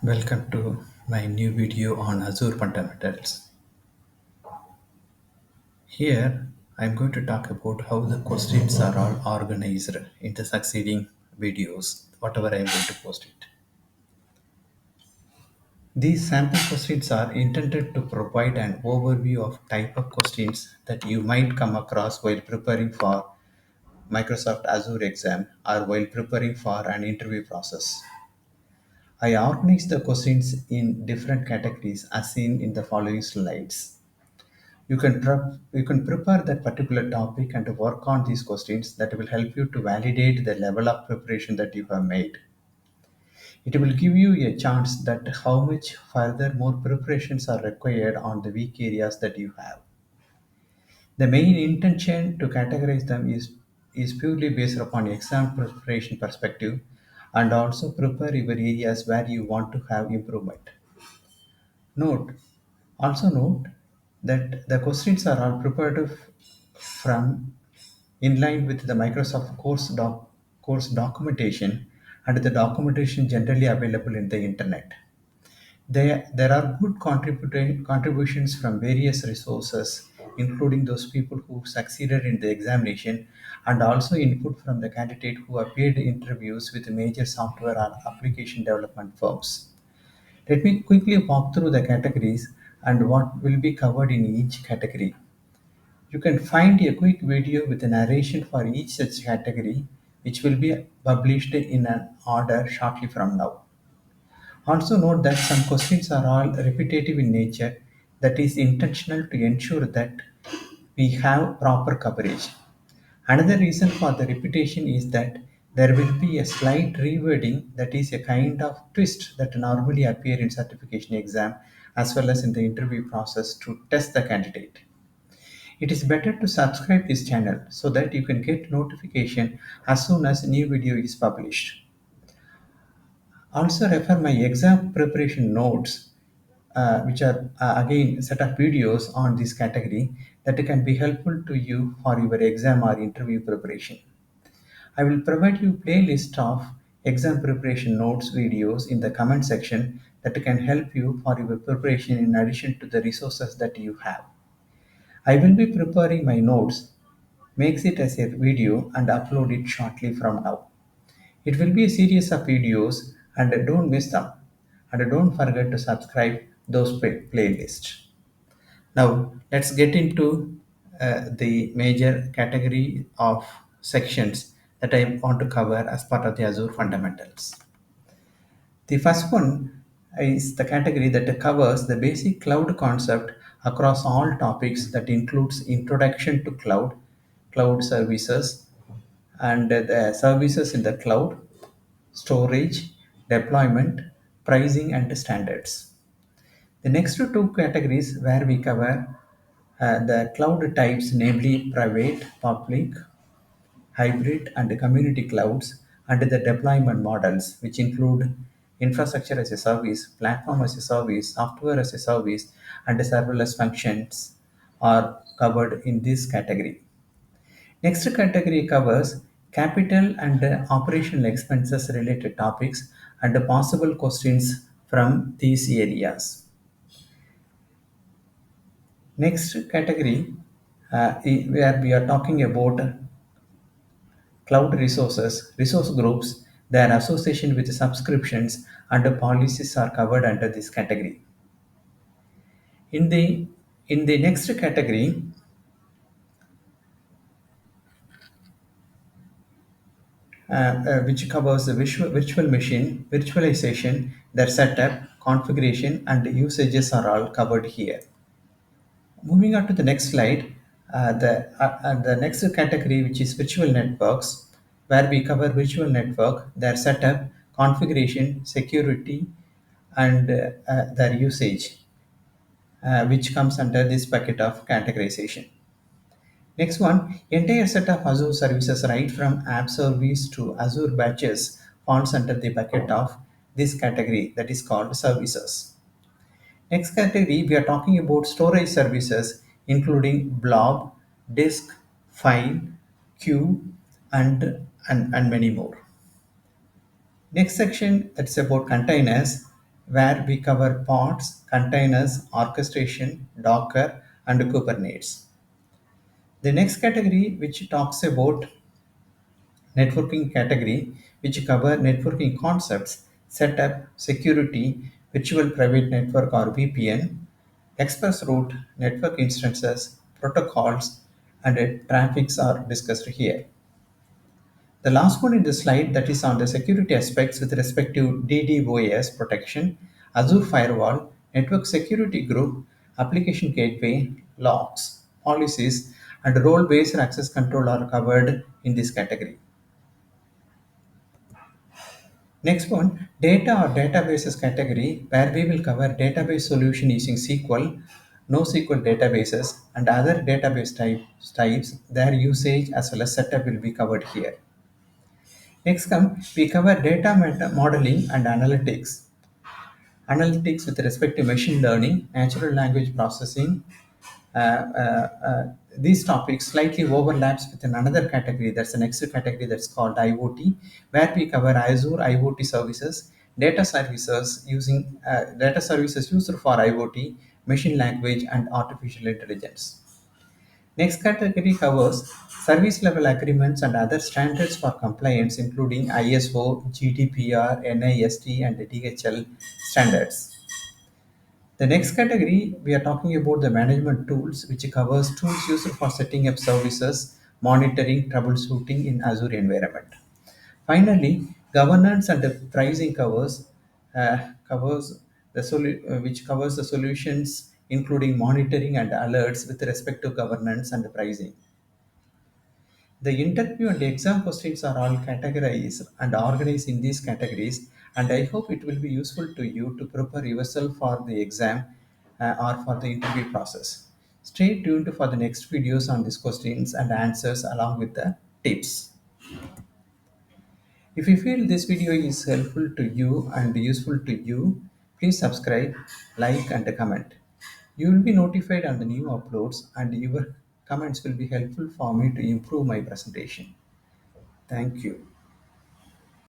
Welcome to my new video on Azure fundamentals. Here I'm going to talk about how the questions are all organized in the succeeding videos, whatever I'm going to post it. These sample questions are intended to provide an overview of type of questions that you might come across while preparing for Microsoft Azure exam or while preparing for an interview process. I organized the questions in different categories as seen in the following slides. You can prepare that particular topic and work on these questions that will help you to validate the level of preparation that you have made. It will give you a chance that how much further more preparations are required on the weak areas that you have. The main intention to categorize them is purely based upon exam preparation perspective and also prepare your areas where you want to have improvement. Note Also note that the questions are all prepared from in line with the Microsoft course documentation and the documentation generally available in the internet. There are good contributions from various resources, including those people who succeeded in the examination, and also input from the candidate who appeared in interviews with major software or application development firms. Let me quickly walk through the categories and what will be covered in each category. You can find a quick video with a narration for each such category, which will be published in an order shortly from now. Also note that some questions are all repetitive in nature, that is intentional to ensure that we have proper coverage. Another reason for the repetition is that there will be a slight rewording, that is a kind of twist that normally appear in certification exam as well as in the interview process to test the candidate. It is better to subscribe this channel so that you can get notification as soon as a new video is published. Also refer my exam preparation notes, which are again set of videos on this category that can be helpful to you for your exam or interview preparation. I will provide you playlist of exam preparation notes videos in the comment section that can help you for your preparation in addition to the resources that you have. I will be preparing my notes, makes it as a video and upload it shortly from now. It will be a series of videos and don't miss them. And don't forget to subscribe those playlists. Now let's get into the major category of sections that I want to cover as part of the Azure fundamentals. The first one is the category that covers the basic cloud concept across all topics, that includes introduction to cloud services, and the services in the cloud, storage, deployment, pricing, and standards. The next two categories where we cover the cloud types, namely private, public, hybrid, and community clouds, and the deployment models, which include infrastructure as a service, platform as a service, software as a service, and serverless functions are covered in this category. Next category covers capital and operational expenses related topics and possible questions from these areas. Next category, where we are talking about cloud resources, resource groups, their association with subscriptions and policies are covered under this category. In the next category, which covers the virtual machine, virtualization, their setup, configuration, and usages are all covered here. Moving on to the next slide, the next category, which is virtual networks, where we cover virtual network, their setup, configuration, security, and their usage, which comes under this bucket of categorization. Next one, entire set of Azure services right from app service to Azure batches falls under the bucket of this category that is called services. Next category, we are talking about storage services including blob, disk, file, queue, and many more. Next section, that's about containers. where we cover pods, containers, orchestration, Docker, and Kubernetes. The next category, which talks about networking category, which cover networking concepts, setup, security, virtual private network or VPN, express route, network instances, protocols, and traffics are discussed here. The last one in the slide, that is on the security aspects with respect to DDoS protection, Azure Firewall, Network Security Group, Application Gateway, logs, policies, and role-based access control are covered in this category. Next one, data or databases category, where we will cover database solution using SQL, NoSQL databases, and other types, their usage as well as setup will be covered here. Next we cover data modeling and analytics. Analytics with respect to machine learning, natural language processing. These topics slightly overlaps with another category. That's the next category, that's called IoT, where we cover Azure IoT services, data services used for IoT, machine language, and artificial intelligence. Next category covers service level agreements and other standards for compliance, including ISO, GDPR, NIST, and DHL standards. The next category, we are talking about the management tools, which covers tools used for setting up services, monitoring, troubleshooting in Azure environment. Finally, governance and the pricing covers which covers the solutions, including monitoring and alerts with respect to governance and pricing. The interview and exam questions are all categorized and organized in these categories, and I hope it will be useful to you to prepare yourself for the exam or for the interview process. Stay tuned for the next videos on these questions and answers along with the tips. If you feel this video is helpful to you and useful to you, please subscribe, like, and comment. You will be notified on the new uploads, and your comments will be helpful for me to improve my presentation. Thank you.